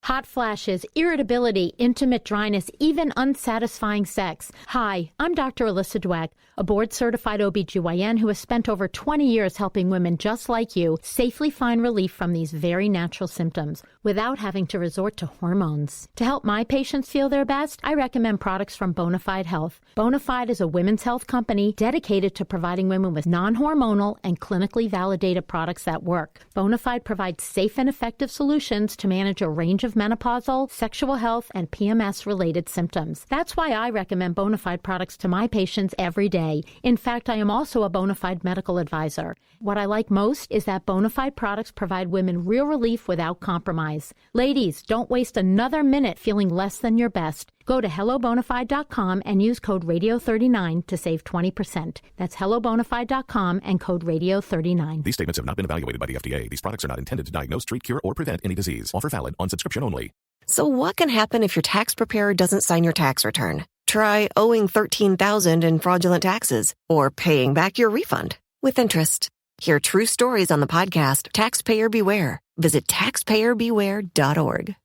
Hot flashes, irritability, intimate dryness, even unsatisfying sex. Hi, I'm Dr. Alyssa Dweck, a board-certified OBGYN who has spent over 20 years helping women just like you safely find relief from these very natural symptoms without having to resort to hormones. To help my patients feel their best, I recommend products from Bonafide Health. Bonafide is a women's health company dedicated to providing women with non-hormonal and clinically validated products that work. Bonafide provides safe and effective solutions to manage a range of menopausal, sexual health, and PMS-related symptoms. That's why I recommend Bonafide products to my patients every day. In fact, I am also a Bonafide medical advisor. What I like most is that Bonafide products provide women real relief without compromise. Ladies, don't waste another minute feeling less than your best. Go to hellobonafide.com and use code radio39 to save 20%. That's hellobonafide.com and code radio39. These statements have not been evaluated by the FDA. These products are not intended to diagnose, treat, cure, or prevent any disease. Offer valid on subscription only. So what can happen if your tax preparer doesn't sign your tax return? Try owing $13,000 in fraudulent taxes or paying back your refund with interest. Hear true stories on the podcast Taxpayer Beware. Visit taxpayerbeware.org.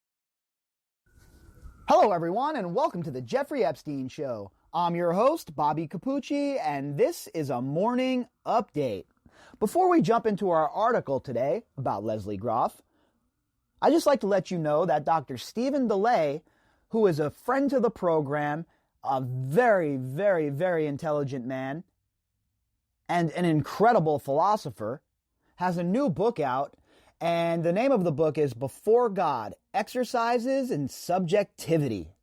Hello, everyone, and welcome to the Jeffrey Epstein Show. I'm your host, Bobbycapucci, and this is a morning update. Before we jump into our article today about Lesley Groff, I'd just like to let you know that Dr. Stephen DeLay, who is a friend to the program, a very, very, very intelligent man, and an incredible philosopher, has a new book out. And the name of the book is Before God, Exercises in Subjectivity.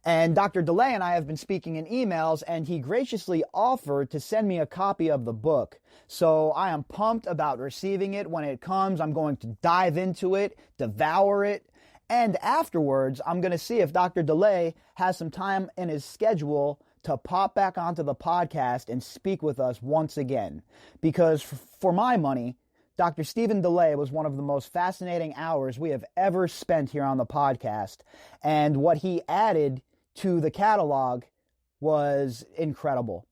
And Dr. DeLay and I have been speaking in emails, and he graciously offered to send me a copy of the book. So I am pumped about receiving it when it comes. I'm going to dive into it, devour it, and afterwards, I'm going to see if Dr. DeLay has some time in his schedule to pop back onto the podcast and speak with us once again. Because for my money, Dr. Stephen DeLay was one of the most fascinating hours we have ever spent here on the podcast, and what he added to the catalog was incredible.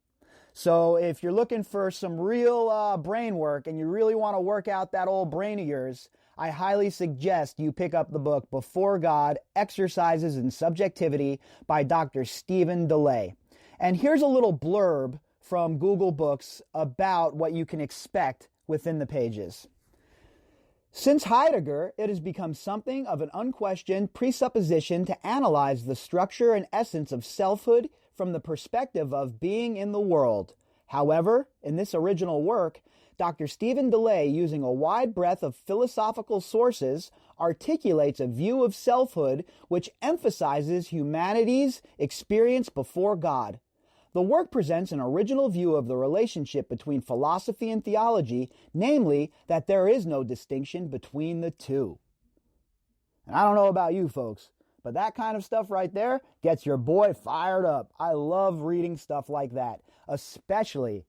So if you're looking for some real brain work and you really want to work out that old brain of yours, I highly suggest you pick up the book Before God, Exercises in Subjectivity by Dr. Stephen DeLay. And here's a little blurb from Google Books about what you can expect within the pages. Since Heidegger, it has become something of an unquestioned presupposition to analyze the structure and essence of selfhood from the perspective of being in the world. However, in this original work, Dr. Stephen DeLay, using a wide breadth of philosophical sources, articulates a view of selfhood which emphasizes humanity's experience before God. The work presents an original view of the relationship between philosophy and theology, namely that there is no distinction between the two. And I don't know about you folks, but that kind of stuff right there gets your boy fired up. I love reading stuff like that, especially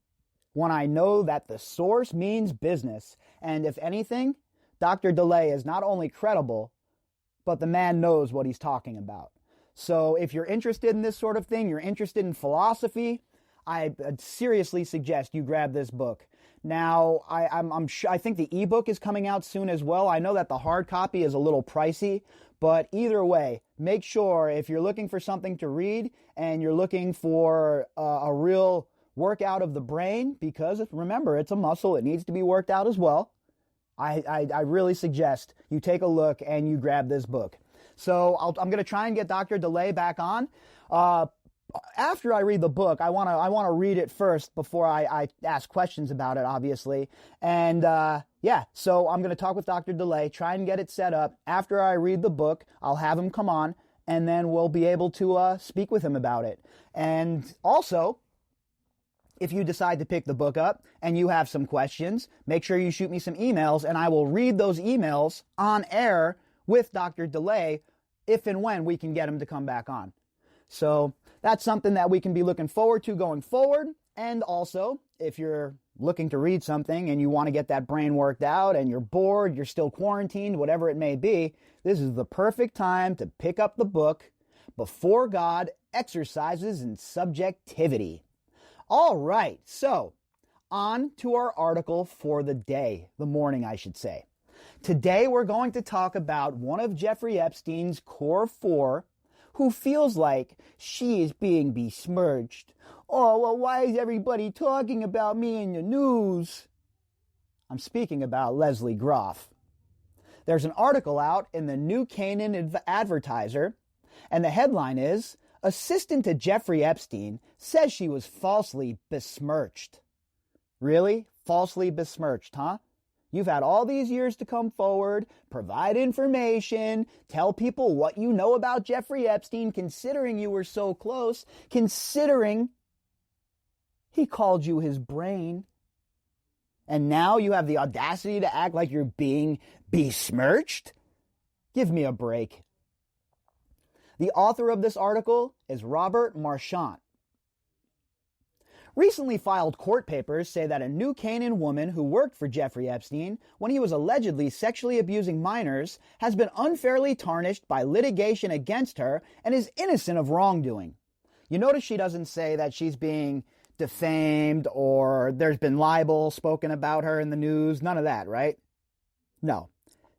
when I know that the source means business. And if anything, Dr. DeLay is not only credible, but the man knows what he's talking about. So if you're interested in this sort of thing, you're interested in philosophy, I seriously suggest you grab this book. Now, I think the ebook is coming out soon as well. I know that the hard copy is a little pricey, but either way, make sure if you're looking for something to read and you're looking for a real workout of the brain, because remember, it's a muscle, it needs to be worked out as well. I really suggest you take a look and you grab this book. So I'm going to try and get Dr. DeLay back on. After I read the book, I want to read it first before I ask questions about it, obviously. And so I'm going to talk with Dr. DeLay, try and get it set up. After I read the book, I'll have him come on, and then we'll be able to speak with him about it. And also, if you decide to pick the book up and you have some questions, make sure you shoot me some emails, and I will read those emails on air with Dr. DeLay if and when we can get him to come back on. So that's something that we can be looking forward to going forward. And also, if you're looking to read something and you want to get that brain worked out and you're bored, you're still quarantined, whatever it may be, this is the perfect time to pick up the book, Before God, Exercises in Subjectivity. All right, so on to our article for the day, the morning, I should say. Today we're going to talk about one of Jeffrey Epstein's core four who feels like she is being besmirched. Oh, well, why is everybody talking about me in the news? I'm speaking about Lesley Groff. There's an article out in the New Canaan Advertiser, and the headline is, Assistant to Jeffrey Epstein says she was falsely besmirched. Really? Falsely besmirched, huh? You've had all these years to come forward, provide information, tell people what you know about Jeffrey Epstein, considering you were so close, considering he called you his brain. And now you have the audacity to act like you're being besmirched? Give me a break. The author of this article is Robert Marchant. Recently filed court papers say that a New Canaan woman who worked for Jeffrey Epstein when he was allegedly sexually abusing minors has been unfairly tarnished by litigation against her and is innocent of wrongdoing. You notice she doesn't say that she's being defamed or there's been libel spoken about her in the news. None of that, right? No.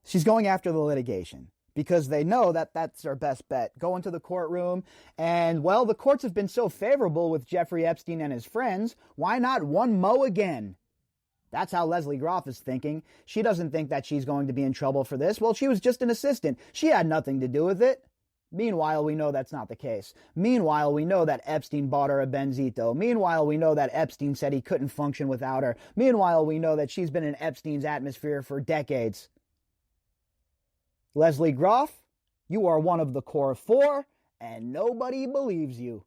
She's going after the litigation because they know that that's their best bet. Go into the courtroom and, well, the courts have been so favorable with Jeffrey Epstein and his friends. Why not one mo again? That's how Lesley Groff is thinking. She doesn't think that she's going to be in trouble for this. Well, she was just an assistant. She had nothing to do with it. Meanwhile, we know that's not the case. Meanwhile, we know that Epstein bought her a Benzito. Meanwhile, we know that Epstein said he couldn't function without her. Meanwhile, we know that she's been in Epstein's atmosphere for decades. Lesley Groff, you are one of the core four, and nobody believes you.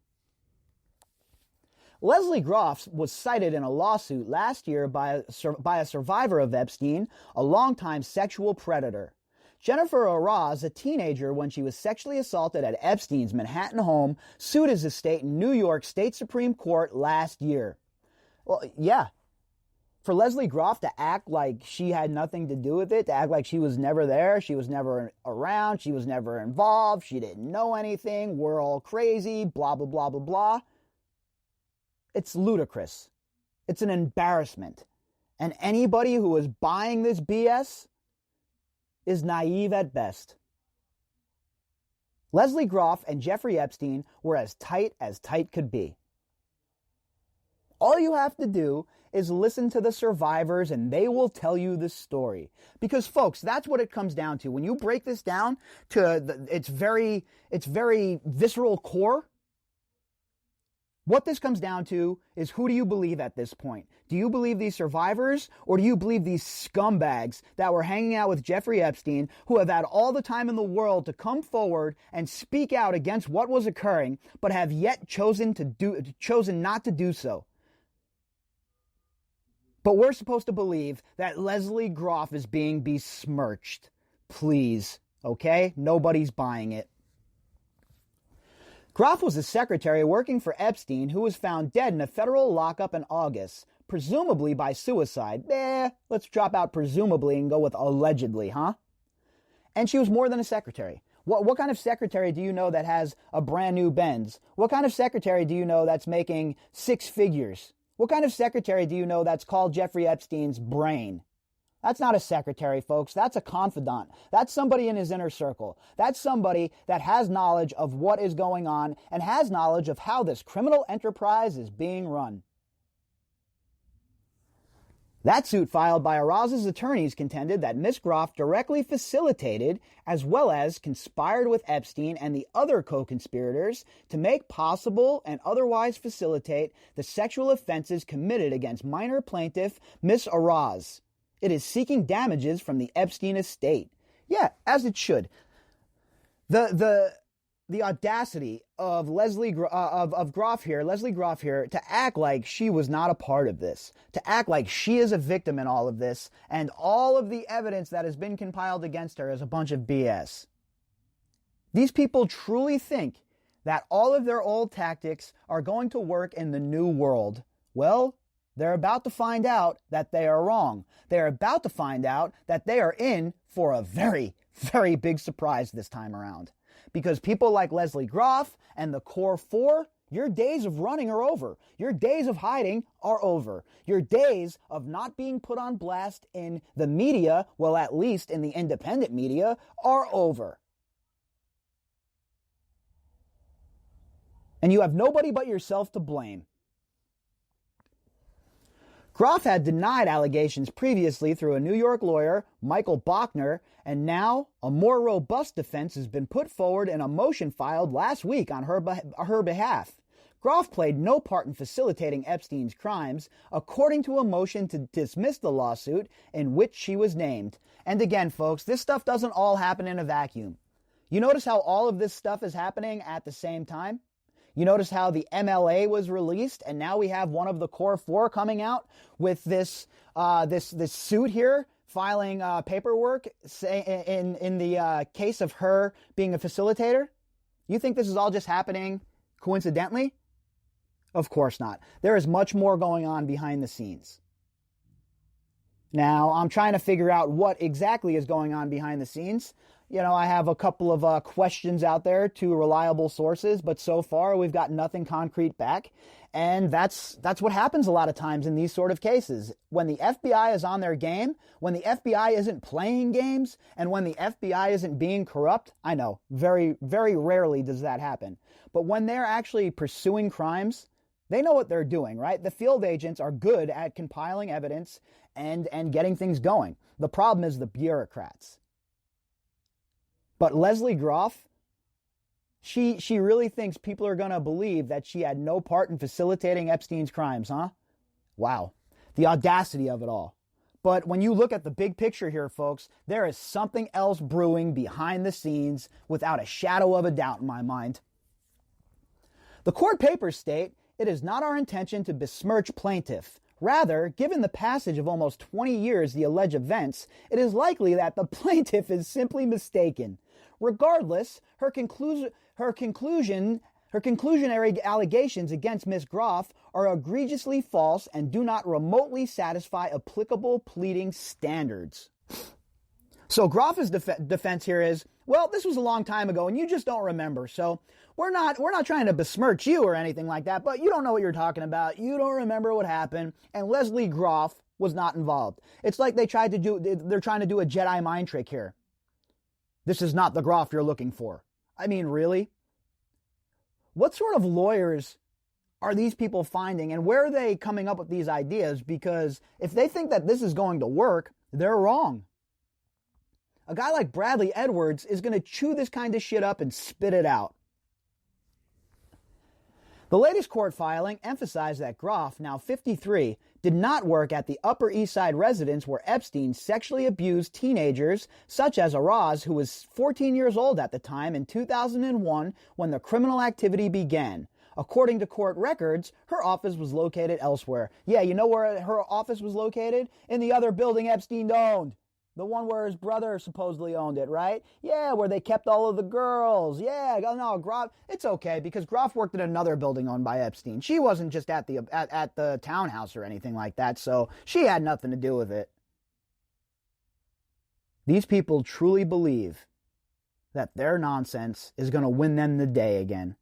Lesley Groff was cited in a lawsuit last year by a survivor of Epstein, a longtime sexual predator. Jennifer Aroaz, a teenager when she was sexually assaulted at Epstein's Manhattan home, sued his estate in New York State Supreme Court last year. Well, yeah. For Lesley Groff to act like she had nothing to do with it, to act like she was never there, she was never around, she was never involved, she didn't know anything, we're all crazy, blah, blah, blah, blah, blah. It's ludicrous. It's an embarrassment. And anybody who is buying this BS is naive at best. Lesley Groff and Jeffrey Epstein were as tight could be. All you have to do is listen to the survivors and they will tell you the story. Because folks, that's what it comes down to. When you break this down to its very visceral core, what this comes down to is, who do you believe at this point? Do you believe these survivors, or do you believe these scumbags that were hanging out with Jeffrey Epstein, who have had all the time in the world to come forward and speak out against what was occurring, but have yet chosen not to do so? But we're supposed to believe that Lesley Groff is being besmirched. Please, okay? Nobody's buying it. Groff was a secretary working for Epstein who was found dead in a federal lockup in August, presumably by suicide. Let's drop out presumably and go with allegedly, huh? And she was more than a secretary. What kind of secretary do you know that has a brand new Benz? What kind of secretary do you know that's making six figures? What kind of secretary do you know that's called Jeffrey Epstein's brain? That's not a secretary, folks. That's a confidant. That's somebody in his inner circle. That's somebody that has knowledge of what is going on and has knowledge of how this criminal enterprise is being run. That suit filed by Araz's attorneys contended that Ms. Groff directly facilitated as well as conspired with Epstein and the other co-conspirators to make possible and otherwise facilitate the sexual offenses committed against minor plaintiff Ms. Aroaz. It is seeking damages from the Epstein estate. Yeah, as it should. The audacity of Lesley Groff here to act like she was not a part of this, to act like she is a victim in all of this, and all of the evidence that has been compiled against her is a bunch of BS. These people truly think that all of their old tactics are going to work in the new world. Well, they're about to find out that they are wrong. They're about to find out that they are in for a very, very big surprise this time around. Because people like Lesley Groff and the Core Four Your days of running are over. Your days of hiding are over. Your days of not being put on blast in the media, well, at least in the independent media, are over. And you have nobody but yourself to blame. Groff had denied allegations previously through a New York lawyer, Michael Bachner, and now a more robust defense has been put forward in a motion filed last week on her behalf. Groff played no part in facilitating Epstein's crimes, according to a motion to dismiss the lawsuit in which she was named. And again, folks, this stuff doesn't all happen in a vacuum. You notice how all of this stuff is happening at the same time? You notice how the MLA was released, and now we have one of the core four coming out with this suit here, filing paperwork in the case of her being a facilitator. You think this is all just happening coincidentally? Of course not. There is much more going on behind the scenes. Now, I'm trying to figure out what exactly is going on behind the scenes. You know, I have a couple of questions out there to reliable sources, but so far we've got nothing concrete back. And that's what happens a lot of times in these sort of cases. When the FBI is on their game, when the FBI isn't playing games, and when the FBI isn't being corrupt, I know, very, very rarely does that happen. But when they're actually pursuing crimes, they know what they're doing, right? The field agents are good at compiling evidence and getting things going. The problem is the bureaucrats. But Lesley Groff, she really thinks people are going to believe that she had no part in facilitating Epstein's crimes, huh? Wow. The audacity of it all. But when you look at the big picture here, folks, there is something else brewing behind the scenes without a shadow of a doubt in my mind. The court papers state, "It is not our intention to besmirch plaintiff. Rather, given the passage of almost 20 years the alleged events, it is likely that the plaintiff is simply mistaken. Regardless, her conclusionary allegations against Ms. Groff are egregiously false and do not remotely satisfy applicable pleading standards." So Groff's defense here is, well, this was a long time ago and you just don't remember. So we're not trying to besmirch you or anything like that, but you don't know what you're talking about. You don't remember what happened, and Lesley Groff was not involved. It's like they're trying to do a Jedi mind trick here. This is not the Groff you're looking for. I mean, really? What sort of lawyers are these people finding, and where are they coming up with these ideas? Because if they think that this is going to work, they're wrong. A guy like Bradley Edwards is going to chew this kind of shit up and spit it out. The latest court filing emphasized that Groff, now 53, did not work at the Upper East Side residence where Epstein sexually abused teenagers such as Aroaz, who was 14 years old at the time in 2001 when the criminal activity began. According to court records, her office was located elsewhere. Yeah, you know where her office was located? In the other building Epstein owned. The one where his brother supposedly owned it, right? Yeah, where they kept all of the girls. Yeah, no, Groff, it's okay because Groff worked at another building owned by Epstein. She wasn't just at the townhouse or anything like that, so she had nothing to do with it. These people truly believe that their nonsense is going to win them the day again.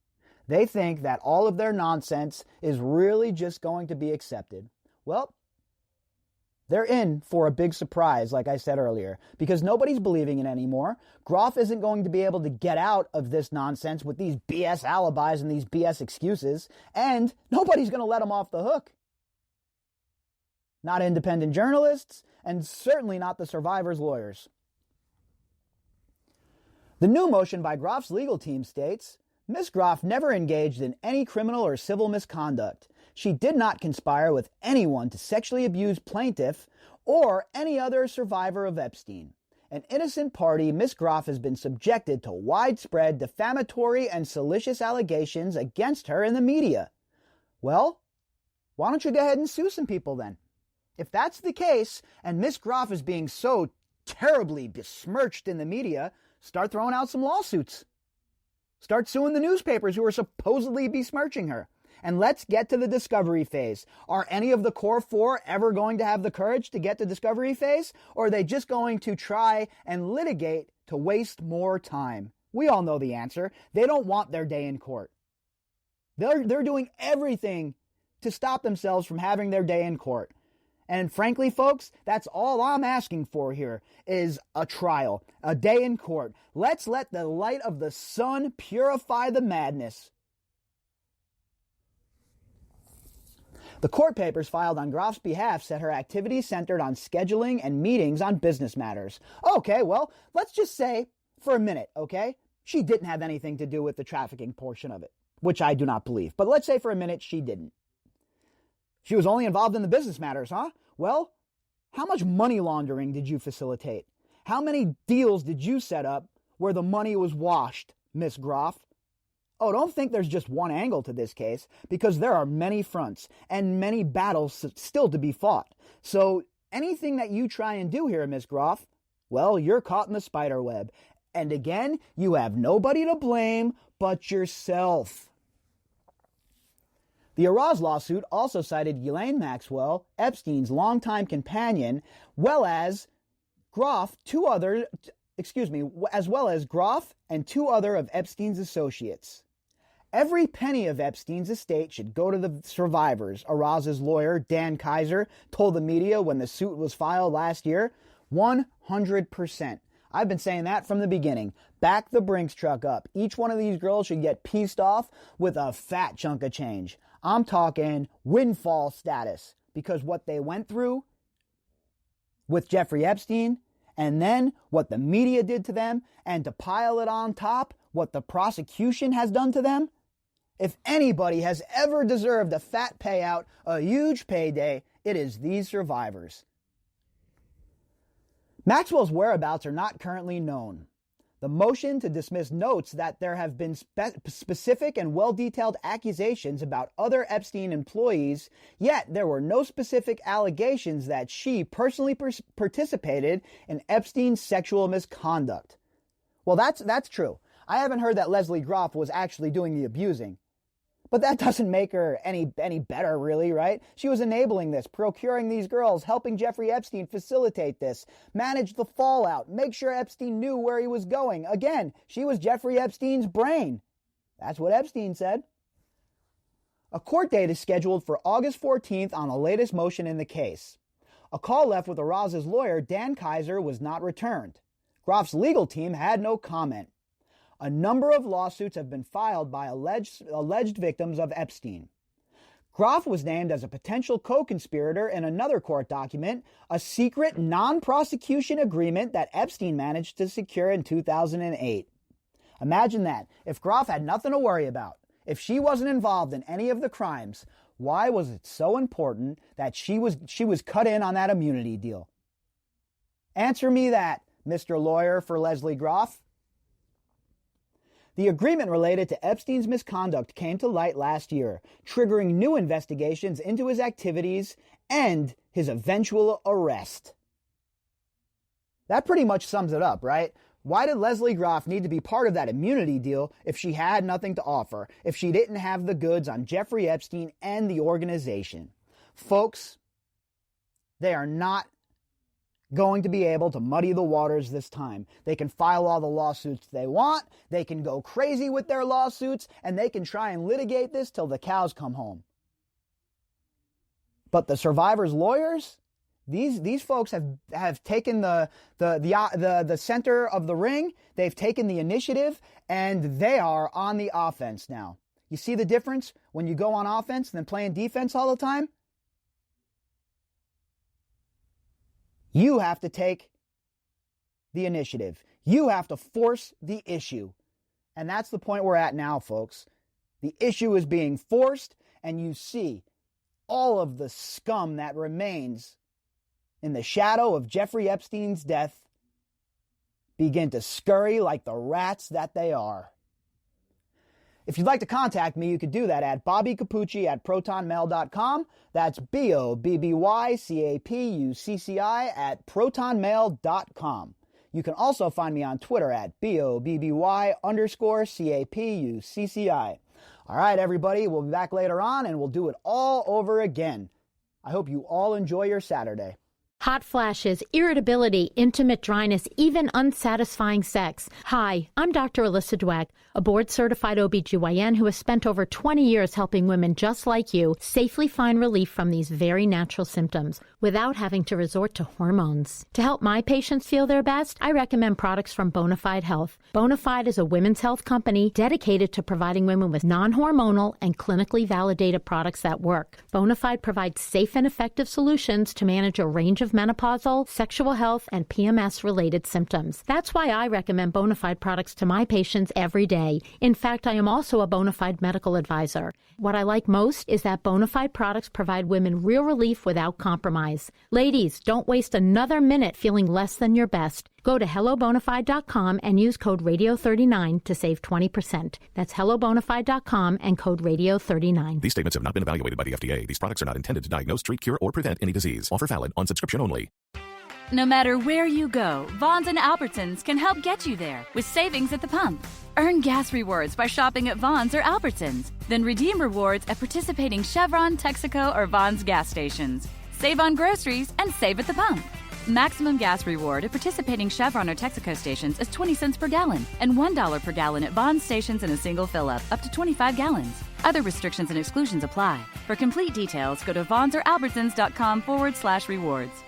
They think that all of their nonsense is really just going to be accepted. Well, they're in for a big surprise, like I said earlier, because nobody's believing it anymore. Groff isn't going to be able to get out of this nonsense with these BS alibis and these BS excuses, and nobody's going to let him off the hook. Not independent journalists, and certainly not the survivors' lawyers. The new motion by Groff's legal team states, Ms. Groff never engaged in any criminal or civil misconduct. She did not conspire with anyone to sexually abuse plaintiff or any other survivor of Epstein. An innocent party, Ms. Groff has been subjected to widespread defamatory and salacious allegations against her in the media. Well, why don't you go ahead and sue some people then? If that's the case, and Ms. Groff is being so terribly besmirched in the media, start throwing out some lawsuits. Start suing the newspapers who are supposedly besmirching her. And let's get to the discovery phase. Are any of the core four ever going to have the courage to get to discovery phase? Or are they just going to try and litigate to waste more time? We all know the answer. They don't want their day in court. They're doing everything to stop themselves from having their day in court. And frankly, folks, that's all I'm asking for here is a trial, a day in court. Let's let the light of the sun purify the madness. The court papers filed on Groff's behalf said her activities centered on scheduling and meetings on business matters. Okay, well, let's just say for a minute, okay, she didn't have anything to do with the trafficking portion of it, which I do not believe. But let's say for a minute she didn't. She was only involved in the business matters, huh? Well, how much money laundering did you facilitate? How many deals did you set up where the money was washed, Miss Groff? Oh, don't think there's just one angle to this case, because there are many fronts and many battles still to be fought. So anything that you try and do here, Miss Groff, well, you're caught in the spider web. And again, you have nobody to blame but yourself. The Aroaz lawsuit also cited Ghislaine Maxwell, Epstein's longtime companion, as well as Groff and two other of Epstein's associates. Every penny of Epstein's estate should go to the survivors, Aroaz's lawyer, Dan Kaiser, told the media when the suit was filed last year. 100%. I've been saying that from the beginning. Back the Brinks truck up. Each one of these girls should get pieced off with a fat chunk of change. I'm talking windfall status, because what they went through with Jeffrey Epstein, and then what the media did to them, and to pile it on top, what the prosecution has done to them. If anybody has ever deserved a fat payout, a huge payday, it is these survivors. Maxwell's whereabouts are not currently known. The motion to dismiss notes that there have been specific and well-detailed accusations about other Epstein employees, yet there were no specific allegations that she personally participated in Epstein's sexual misconduct. Well, that's true. I haven't heard that Lesley Groff was actually doing the abusing. But that doesn't make her any better, really, right? She was enabling this, procuring these girls, helping Jeffrey Epstein facilitate this, manage the fallout, make sure Epstein knew where he was going. Again, she was Jeffrey Epstein's brain. That's what Epstein said. A court date is scheduled for August 14th on the latest motion in the case. A call left with Aroaz's lawyer, Dan Kaiser, was not returned. Groff's legal team had no comment. A number of lawsuits have been filed by alleged victims of Epstein. Groff was named as a potential co-conspirator in another court document, a secret non-prosecution agreement that Epstein managed to secure in 2008. Imagine that. If Groff had nothing to worry about, if she wasn't involved in any of the crimes, why was it so important that she was cut in on that immunity deal? Answer me that, Mr. Lawyer for Lesley Groff. The agreement related to Epstein's misconduct came to light last year, triggering new investigations into his activities and his eventual arrest. That pretty much sums it up, right? Why did Lesley Groff need to be part of that immunity deal if she had nothing to offer, if she didn't have the goods on Jeffrey Epstein and the organization? Folks, they are not going to be able to muddy the waters this time. They can file all the lawsuits they want, they can go crazy with their lawsuits, and they can try and litigate this till the cows come home. But the survivors' lawyers, these folks have taken the center of the ring, they've taken the initiative, and they are on the offense now. You see the difference when you go on offense and then playing defense all the time? You have to take the initiative. You have to force the issue. And that's the point we're at now, folks. The issue is being forced, and you see all of the scum that remains in the shadow of Jeffrey Epstein's death begin to scurry like the rats that they are. If you'd like to contact me, you could do that at bobbycapucci@protonmail.com. That's BOBBYCAPUCCI@protonmail.com. You can also find me on Twitter at BOBBY_CAPUCCI. All right, everybody, we'll be back later on, and we'll do it all over again. I hope you all enjoy your Saturday. Hot flashes, irritability, intimate dryness, even unsatisfying sex. Hi, I'm Dr. Alyssa Dweck, a board-certified OBGYN who has spent over 20 years helping women just like you safely find relief from these very natural symptoms without having to resort to hormones. To help my patients feel their best, I recommend products from Bonafide Health. Bonafide is a women's health company dedicated to providing women with non-hormonal and clinically validated products that work. Bonafide provides safe and effective solutions to manage a range of menopausal, sexual health, and PMS-related symptoms. That's why I recommend Bonafide products to my patients every day. In fact, I am also a Bonafide medical advisor. What I like most is that Bonafide products provide women real relief without compromise. Ladies, don't waste another minute feeling less than your best. Go to hellobonafide.com and use code radio39 to save 20%. That's hellobonafide.com and code radio39. These statements have not been evaluated by the FDA. These products are not intended to diagnose, treat, cure, or prevent any disease. Offer valid on subscription only. No matter where you go, Vons and Albertsons can help get you there with savings at the pump. Earn gas rewards by shopping at Vons or Albertsons. Then redeem rewards at participating Chevron, Texaco, or Vons gas stations. Save on groceries and save at the pump. Maximum gas reward at participating Chevron or Texaco stations is 20 cents per gallon and $1 per gallon at Vons stations in a single fill-up up to 25 gallons. Other restrictions and exclusions apply. For complete details, go to vonsoralbertsons.com/rewards.